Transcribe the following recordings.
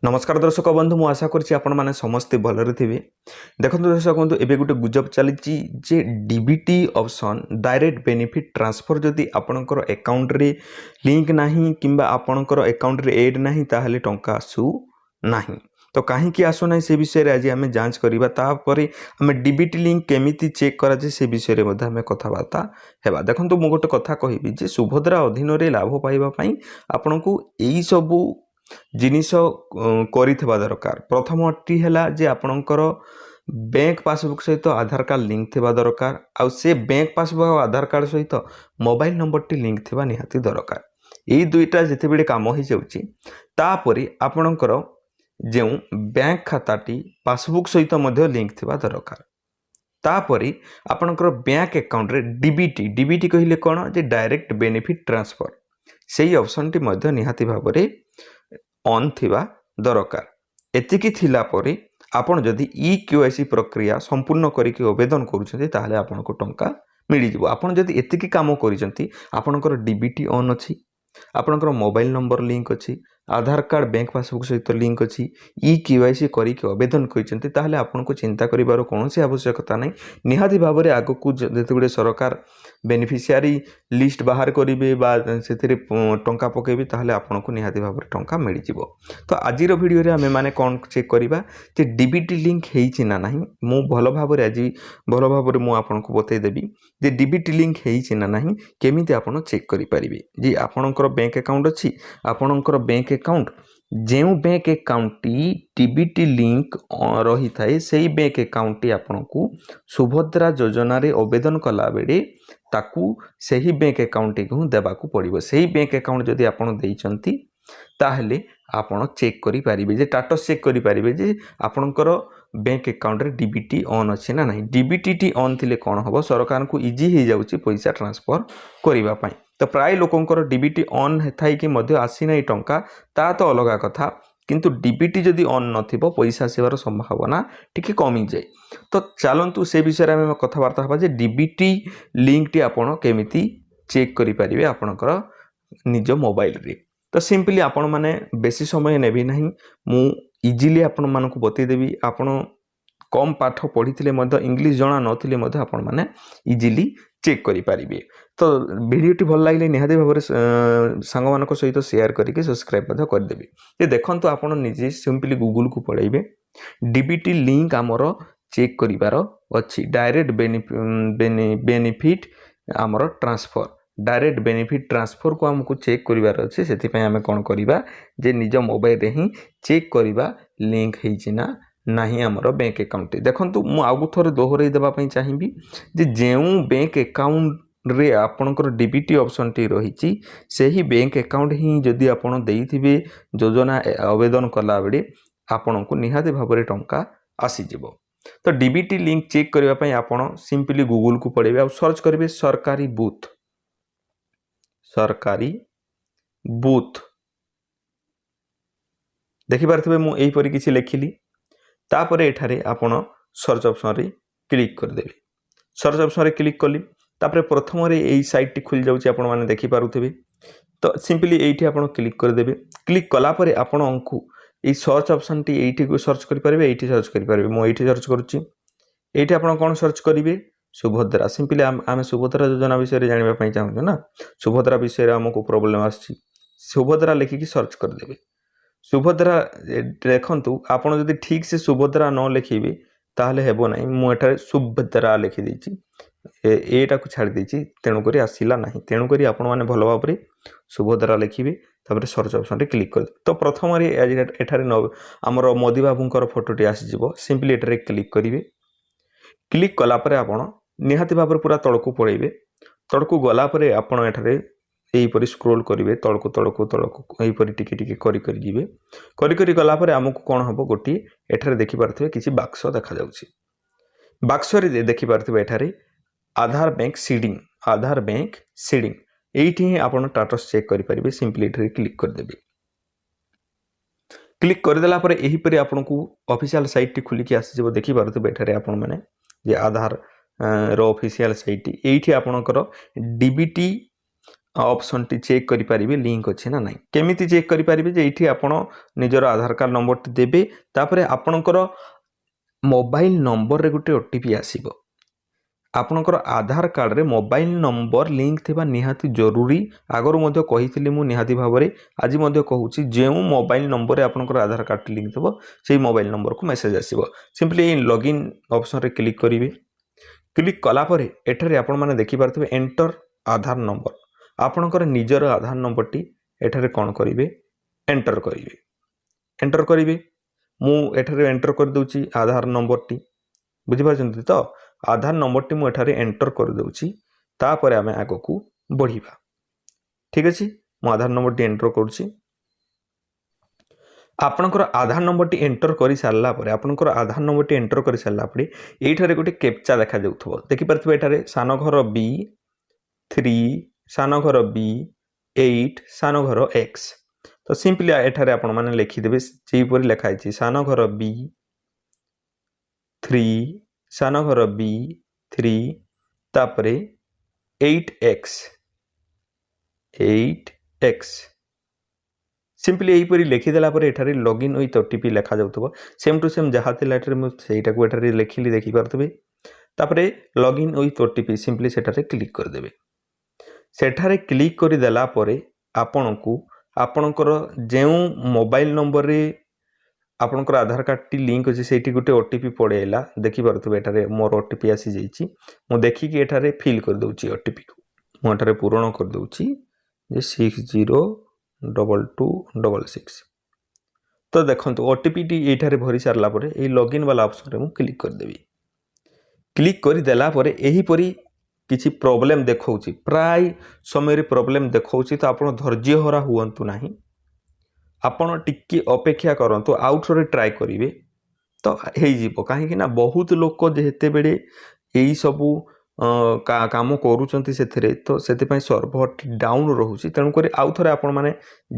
नमस्कार दर्शक बंधु मु आशा करछि आपण माने समस्ते भलरे थिबे। देखंतु दर्शक बंधु एबे गुटे गुजब चलीछि जे DBT option direct benefit transfer जदि आपणकर अकाउंट रे लिंक नाही किंबा आपणकर अकाउंट रे ऐड नाही ताहले टंका आसु नाही। तो काहे कि आसु नाही से विषय रे आज हमें जांच करिबा तापरे हमें डीबीटी लिंक केमिति चेक करा जे से विषय रे मध्ये हमें कथाबार्ता हेबा। देखंतु मु गोटे कथा कहिबी जे सुभद्रा अधीन रे लाभ पाइबा पई आपणकू एई सबु जिनिस करिथबा दरकार। प्रथमटी हैला जे आपणकर बैंक पासबुक सहित आधार कार्ड लिंक थिबा दरकार आ से बैंक पासबुक और आधार कार्ड सहित मोबाइल नंबर टी लिंक थिबा निहाती दरकार। एई दुईटा जेते बेले काम होई जाउची तापरे आपणकर जेउ बैंक खाताटी पासबुक सहित मध्ये लिंक थिबा दरकार। तापरे आपणकर बैंक अकाउंट रे डीबीटी कहिले कोन जे डायरेक्ट बेनिफिट ट्रांसफर सेही ऑप्शन टी मध्ये निहाती भाबरे ऑन थिबा दरकार। एतिकी थिला परे आपण जदि ई केवाईसी प्रक्रिया संपूर्ण करिके आवेदन करूछथि ताहले आपनको टंका मिली जिवो। आपण जदि एतिकी काम करिसंती आपणकर डीबीटी ऑन अछि, आपणकर मोबाइल नंबर लिंक अछि, आधार कार्ड बैंक पासबुक सहित लिंक अछि, ई केवाईसी करिके आवेदन करिसंती ताहले आपनको चिंता करिवार कोनोसी आवश्यकता नै। निहाती भाबरे आगकू जेतेबेले सरकार बेनिफिशियरी लिस्ट बाहर करिवे बा सेथिरे टंका पकेबे ताहले आपनको निहाती भाबरे टंका मिली जिवो। तो आजिर वीडियो रे हमें माने कोन चेक करिबा जे डीबीटी लिंक हेइछि ना नाही। मु भलो भाबरे आजि भलो भाबरे मु आपनको बतै देबी जे डीबीटी लिंक हेइछि ना नाही केमिति आपण चेक करि परिबे। जे आपणकर बैंक अकाउंट अछि, आपणकर बैंक अकाउंट जेउ बैंक अकाउंट टी डीबीटी लिंक रही थाए सेही बैंक अकाउंट टी आपनको सुभद्रा योजना रे आवेदन कला बेडे ताकू सेही बैंक अकाउंट को देबाकू पड़िबो। सेही बैंक अकाउंट जदि आपण देइचंती ताहले आपण चेक करि परिबे जे स्टेटस चेक करि परिबे जे आपणकर बैंक अकाउंट रे डीबीटी ऑन अछि ना नाही। डीबीटी टी ऑन थिले कोन हबो सरकार को इजी हे जाउची पैसा ट्रांसफर करिबा पई। तो प्राय लोकंकर डीबीटी ऑन थाई कि मध्ये आसी नै टंका ता तो अलगा कथा, किंतु डीबीटी जदि ऑन नथिबो पैसा आसीबार संभावना टिके कमी जाय। तो चलंतु से विषय रे हम कथाबार्ता हबा जे डीबीटी लिंक टी आपण केमिति चेक करि परिबे आपणकर निज मोबाइल रे। तो सिंपली आपण माने बेसी समय नेबी नाही, मु इजीली आपण मानकु बतै देबी। आपण कम पाठ पढ़ी मध्य इंग्लिश जना नथिले मध्य आपण माने इजीली चेक करि परिबे। तो वीडियोटी भल लागले निहाती भाबरे सांग मानक सहित शेयर करके सब्सक्राइब मध्य कर देबे। जे देखंतु आपण निजे सिंपली गूगल को पळैबे डीबीटी लिंक हमर चेक करिवार अछि। डायरेक्ट बेनिफिट हमर ट्रांसफर, डायरेक्ट बेनिफिट ट्रांसफर को हमको चेक करिवार अछि। सेति पय हमें कोन करिबा जे निज मोबाइल रे ही चेक करिबा लिंक हेछि ना नाही हमर बैंक अकाउंट। देखंतु मु आगु थोरे दोहरै देबा पय चाहिबी जे जेउ बैंक अकाउंट रे आपणकर डीबीटी ऑप्शन टी रहिछि सेही बैंक अकाउंट ही जदि आपण देइथिबे योजना आवेदन कला बेडे आपणको निहाती भाबरे टंका आसी जिवो। तो डीबीटी लिंक चेक करबा पय आपण सिंपली गूगल को पढिबे और सर्च करिवे सरकारी बूथ। सरकारी बूथ देखि पारथिबे मु एई परि किछि लेखिली। तापरे एठारे आपण सर्च ऑप्शन रे क्लिक कर देबे। सर्च ऑप्शन रे क्लिक कली तापरे प्रथम रे एई साइट टी खुल जाउची आपण माने देखि पारुथिबे। तो सिंपली एठी आपण क्लिक कर देबे। क्लिक कला परे आपण अंकु एई सर्च ऑप्शन टी एठी को सर्च करि परिबे, एठी सर्च करि परिबे। मु एठी सर्च करूची। एठी आपण कोन सर्च करिवे सुभद्रा। सिंपली आमे सुभद्रा योजना विषय रे जानिबा पई चाहू ना, सुभद्रा विषय रे हमको प्रॉब्लम आछि। सुभद्रा लिखि कि सर्च कर देबे। सुभद्रा देखंतु आपण जदि ठीक से सुभद्रा न लिखिबे ताहले हेबो नाही। मु एठारे सुभद्रा लिखि दैछि, एटा को छाडी दैछि, तेनु करी आसीला नाही। तेनु करी आपण माने भलो भाबरे सुभद्रा लिखिबे तापर सर्च ऑप्शन रे क्लिक कर। तो प्रथम रे एठारे हमर मोदी बाबूंकर फोटोटी आसी जिवो। सिंपली एठारे क्लिक करिवे। क्लिक कला परे आपण निहाती भाबरे पूरा तळकू पळैबे। तळकू गला परे आपण एठारे एई परि स्क्रॉल करिवे तळकू तळकू तळकू एई परि टिके टिके करि करि जिवे। करि करि गला परे हमकु कोन हबो गोटी एठारे देखि पारथिबे किछि बाक्स देखा जाउछि। बाक्स रे देखि पारथिबे एठारे आधार बैंक सीडिंग, आधार बैंक सीडिंग एठी ही आपण स्टेटस चेक करि परिबे। सिंपली एठारे क्लिक कर देबे। क्लिक कर देला परे एही परि आपनकु ऑफिशियल साइट टी खुली कि आसी जेबो। देखि पारथिबे एठारे आपण माने जे आधार रो ऑफिशियल साइट एठी आपनकर डीबीटी ऑप्शन टी चेक करि परिबे लिंक अछि ना नाही केमिति चेक करि परिबे जे एठी आपण निजर आधार कार्ड नंबर टी देबे तापरे आपणकर मोबाइल नंबर रे गुटे ओटीपी आसीबो आपणकर आधार कार्ड रे मोबाइल नंबर लिंक थिबा निहाती जरूरी आगर मध्य कहिथिली मु निहाती भाबरे आज मध्य कहूची जेउ मोबाइल नंबर रे आपणकर आधार कार्ड लिंक थिबो सेही मोबाइल नंबर को मेसेज आसीबो सिंपली लॉगिन ऑप्शन रे क्लिक करिवे क्लिक कला परे एठारे आपण माने देखि पारथिबे एंटर आधार नंबर आपणकर निजर आधार नंबर टी एठारे कोन करिवे एंटर करिवे मु एठारे एंटर कर दउची आधार नंबर टी बुझि पारछन्ती तो आधार नंबर टी मु एठारे एंटर कर दउची तापरे आमे आगो को बढ़िबा ठीक अछि मु आधार नंबर टी एंटर करछि आपणकर आधार नंबर टी एंटर करि सारला परे आपणकर आधार नंबर टी एंटर करि सारला परे एठारे गोटे कैप्चा देखा जाउथबो देखि पारथिबे एठारे सानो घर बी 3 सानो घर बी 8 सानो घर x तो सिंपली एठारे आपण माने लिखि देबे जेई परि लेखा आछि सानो घर बी 3 सानो घर बी 3 तापरे 8x सिंपली यही परि लिखि देला परे एठारे लॉगिन विथ ओटीपी लेखा जाउथबो सेम टू सेम जहा थिला एठारे मु सेटा को एठारे लिखिली देखि पारथबे तापरे लॉगिन विथ ओटीपी सिंपली सेटारे क्लिक कर देबे सेठारे क्लिक करि देला परे आपनकु आपनकर जेउ मोबाइल नंबर रे आपनकर आधार कार्ड टी लिंक अछि सेठी गुटे ओटीपी पडेला देखि पारथबे एठारे मोर ओटीपी आसी जाईची मु देखि कि एठारे फिल कर दउची ओटीपी को मु एठारे पूर्ण कर दउची जे 602266 तो देखंतु ओटीपी टी एठारे भरि सारला परे ए लॉगिन वाला ऑप्शन रे मु क्लिक कर देबी क्लिक करि देला परे एही परि किछि प्रॉब्लम देखौची प्राय समय रे प्रॉब्लम देखौची तो आपण धैर्य हरा हुअंतु नाही आपण टिक्की अपेक्षा करंतु आउटरे ट्राई करिवे तो हेई जीवो काहे कि ना बहुत लोक जेते बेले एई सबु काम करूचंती सेथिरे तो सेते पय सर्वर डाउन रहउची तणु करी आउथरे आपण माने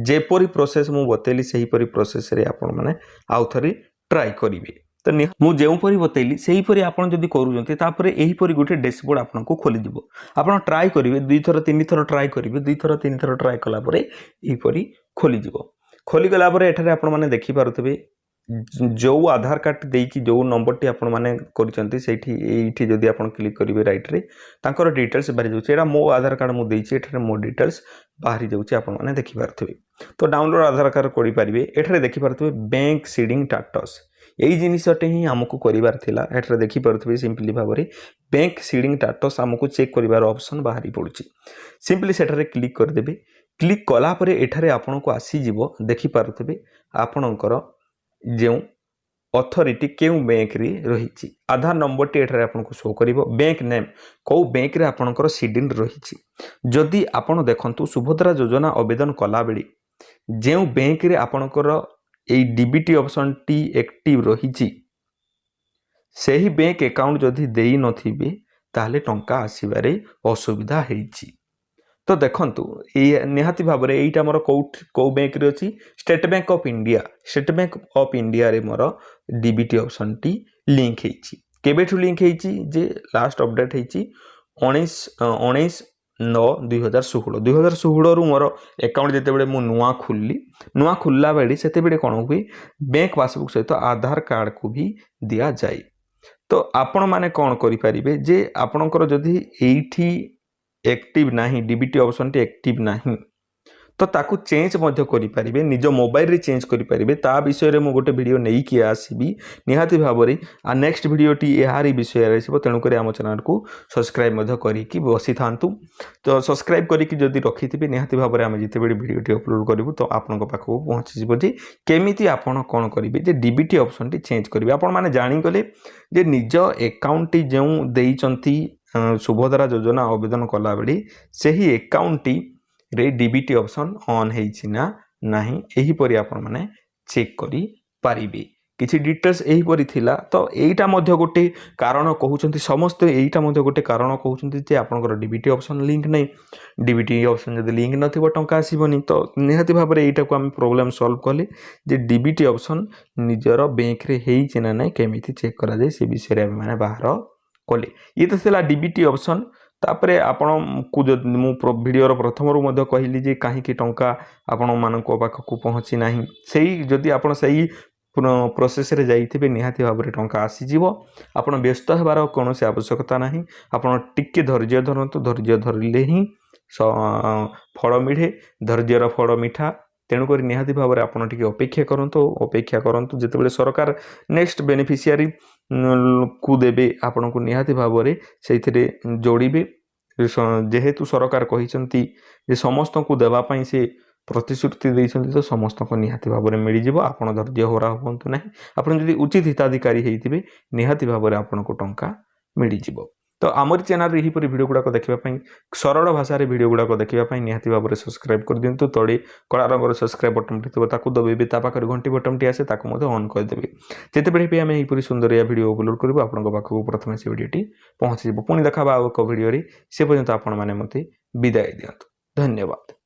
जेपरि प्रोसेस मु बतेली सही परि प्रोसेस रे आपण माने आउथरे ट्राई करिवे तो मु जेउ परि बतेली सही परि आपण जदी करूचंती तापरे एही परि गुटे डैशबोर्ड आपण को खोली दिबो आपण ट्राई करिवे 2 थर 3 थर ट्राई करिवे 2 थर 3 थर ट्राई कला परे एही परि खोली दिबो खोली गला परे एठारे आपण माने देखि पारुथबे जो आधार कार्ड देकी जो नंबर टी आपण माने करिसंती सेठी एठी जदी आपण क्लिक करिवे राइट रे तांकर डिटेल्स बारी जाउची एटा मो आधार कार्ड मु देइची एठारे मो डिटेल्स बाहरी जाउची आपण माने देखि पारुथबे तो डाउनलोड आधार कार्ड करि परिबे एठारे देखि पारुथबे बैंक सीडिंग स्टेटस एई जिनिसटे ही हमकु करिवार थिला एठारे देखि पारुथबे सिंपली भाबरे बैंक सीडिंग स्टेटस हमकु चेक करिवार ऑप्शन बाहरी पडुची सिंपली सेठारे क्लिक कर देबे क्लिक कला परे एठारे आपण को आसी जीवो देखि पारुथबे आपणकर जेउ अथॉरिटी केउ बैंक रे रहिची आधार नंबर टी एठारे आपण को शो करिवो बैंक नेम को बैंक रे आपणकर सीडिंग रहिची जदी आपण देखंतु सुभद्रा योजना आवेदन कला बेली जेउ बैंक रे आपणकर ए डीबीटी ऑप्शन टी एक्टिव रहिची सेही बैंक अकाउंट जदी देई नथिबे ताले टंका आसीबारे असुविधा हेची तो देखंतु ए निहाती भाबरे एटा मोर को बैंक रे अछि स्टेट बैंक ऑफ इंडिया रे मोर डीबीटी ऑप्शन टी लिंक हेछि केबेठु लिंक हेछि जे लास्ट अपडेट हेछि 19/9/2016 रु मोर अकाउंट जेते बेले मु नुवा खुल्ला बेली सेते बेले कोन हुई बैंक पासबुक सहित आधार कार्ड को भी दिया जाय तो आपण माने कोन करि परिबे जे आपणकर जदी एठी एक्टिव नाही डीबीटी ऑप्शन टी एक्टिव नाही तो ताकू चेंज मध्य करि परिबे निज मोबाइल रे चेंज करि परिबे ता विषय रे मु गोटे वीडियो नै कि आसीबी निहाती भाबरे आ नेक्स्ट वीडियो टी एहारी विषय रे आसीबो तेनु करी हम चैनल को सब्सक्राइब मध्य करी कि बसी थांतु तो सब्सक्राइब करी कि जदी रखिथिबे निहाती भाबरे हम जिते बेडी वीडियो टी अपलोड करिवु तो आपनक पाखो पहुंची जिवो जे केमिति आपण कोन करिवे जे डीबीटी ऑप्शन टी चेंज करिवे आपण माने जानि गले जे निज अकाउंट टी जेउ देइचंती सुभद्रा योजना आवेदन कला बेली सही अकाउंट टी रे डीबीटी ऑप्शन ऑन हेछि ना नाही एही परि आपण माने चेक करी पारिबे किछि डिटेल्स एही परि थिला तो एईटा मध्य गोटे कारण कहउचंती समस्त एईटा मध्य गोटे कारण कहउचंती जे आपनकर डीबीटी ऑप्शन लिंक नै डीबीटी ऑप्शन जदि लिंक नथिबो टंका आसीबोनी तो निहाती भाबरे एईटा को हम प्रॉब्लम सॉल्व करले जे डीबीटी ऑप्शन निजर बैंक रे हेछि ना नै केमिति चेक करा जाय से विषय रे माने बाहर कले ये तो थिला डीबीटी ऑप्शन तापर आपको जो मु भिडर प्रथम कहली जे कहीं टंका आपण मान पाखक पहुँची ना से जदि आप प्रोसेस रे जाइथिबे निहाती भाव में टंका आसीजिव आपण व्यस्त होबार कौन आवश्यकता ना आपण टिके धैर्य धरतु धैर्य धरले ही फल मिले धैर्यर फल मिठा तेणुक निहाती भाव में आपड़ टे अपेक्षा करूँ जिते सरकार नेक्स्ट बेनिफिशियरी को देवे आपण को निहाती भाव में से जोड़े जेहेतु सरकार कहते समस्त को देवाई से प्रतिश्रुति देते तो समस्त को निहाती भाव में मिल आपड़ धैर्य होरा हूँ ना आपड़ जब उचित हिताधिकारी होते निहाती भाव में आपन को टंका मिल जाव तो आमरी चैनल यहीपरि भिडियो गुड़ाक देखापी सरल भाषा भिडियो गुड़ाक देखापी निहाती भाव में सब्सक्राइब कर दिंतु तले कला रंगर सब्सक्राइब बटन थी दबेबे पाखे घंटी बटन आसे ऑन करदेवे जितेबाला भी आम यहीपरि सुंदर या भिडियो अपलोड करूँ आपको पाखक प्रथम से भिडियोटी पहुँच पुणी देखा आउ एक भिडियो से पर्यंत आपण मैंने मत विदाय दिंतु धन्यवाद।